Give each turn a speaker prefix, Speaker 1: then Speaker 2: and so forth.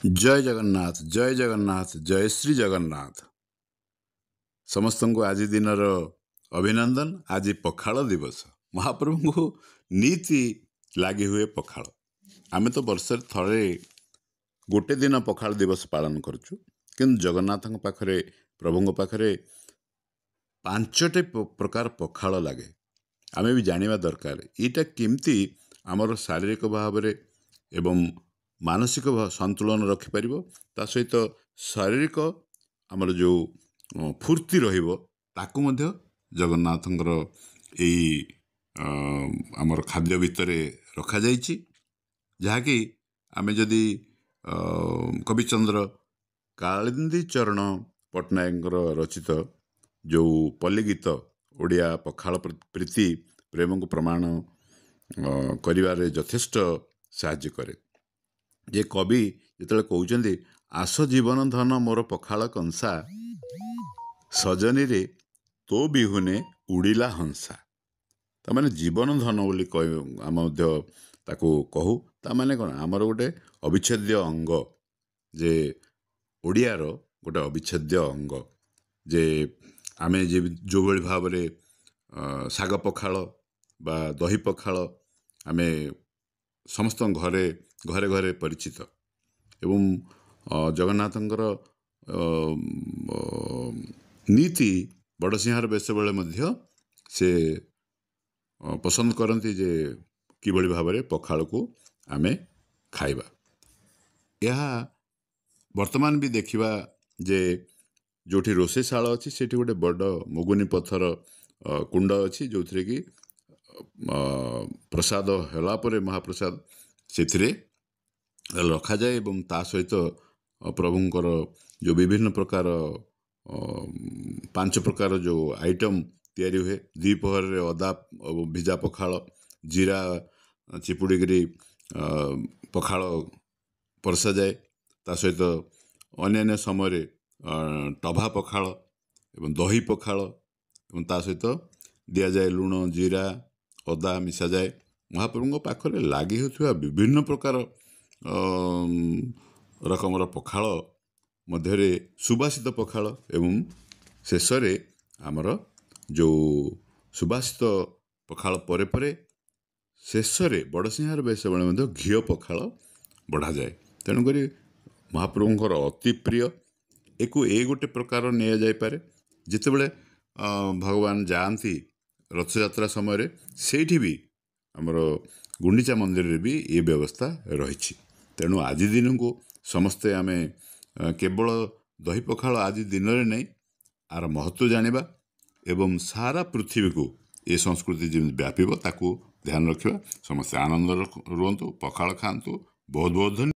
Speaker 1: जय जगन्नाथ जय श्री जगन्नाथ समस्त को आज दिन अभिनंदन। आज पखाल दिवस महाप्रभु को नीति लगी हुए पखाल। आम तो वर्ष थे गोटे दिन पखाल दिवस पालन करुचु कि जगन्नाथ पाखरे प्रभु पाखरे पांचटे प्रकार पखाल लगे। आमे भी जानिबा दरकार इटा केमती आमर शारीरिक भाव एवं मानसिक संतुलन रखिपर ता सहित शारीरिक आमर जो फूर्ति रहिबो ताकू मध्य जगन्नाथंकर एई आमर खाद्य भितर रखा जाइछि। जहाँकि आमे जदि कविचंद्र कालिंदी चरण पट्टनायक रचित जो पल्ली गीत ओडिया पखाल प्रीति प्रेम को प्रमाण करिवारे यथेष्ट साहाय्य करे। जे कवि जिते कहते आस जीवन धन मोर पखाल कंसा सजनी रे तो बिहुने उड़िला हंसा। तामाने जीवन धन बोली आम ताको कहू तामाने कौन आमर गोटे अविच्छेद्य अंग जे ओडियार गोटे अविच्छेद्य अंग जे आमे जो भली भाव साग पखाल बा दही पखाल आमे समस्त घरे घरे घरे परिचित एवं जगन्नाथंकर नीति बड़सिंहार बेस बेले मध्य से पसंद करती जे किभली भाव पखाल को आमे खाइबा। यह वर्तमान भी देखिबा जे जोठी रोषेशाला अच्छी से गोटे बड़ मुगुनी पत्थर कुंड अच्छी जो थे कि प्रसाद हलापर महाप्रसाद से रखा जाए एवं ता सहित प्रभुंकर जो विभिन्न प्रकार 5 प्रकार जो आइटम तैयारी हुए द्विपहर रे अदा भिजा पखाल जीरा चिपुड़ी पखाल परसा जाए ता सहित अन्य समय टभा पखाल एवं दही पखाल एवं ता सहित दि जाए लुण जीरा अदा मिसा जाए। महाप्रभु पाखरे लगी होता विभिन्न प्रकार रकमर पखाल मध्य सुबासित पखाल एवं शेष आमर जो सुबासित पखाल परे परे शेष बड़सिंहार बेस बेले घी पखाल बढ़ा जाए। तेणुक महाप्रभुंर अति प्रिय एको ए गोटे प्रकार नि जापे जितेबले भगवान जाती रथयात्रा समय सेठी भी आमर गुंडीचा मंदिर रे भी ये व्यवस्था रही। तेणु आज दिन को समस्ते आमे केवल दही पखाल आज दिन में नहीं आर महत्व जानिबा एवं सारा पृथ्वी को ये संस्कृति जमी व्यापीब ताकू ध्यान रखा। समस्ते आनंद रुहतु पखाल खातु। बहुत बहुत धन्यवाद।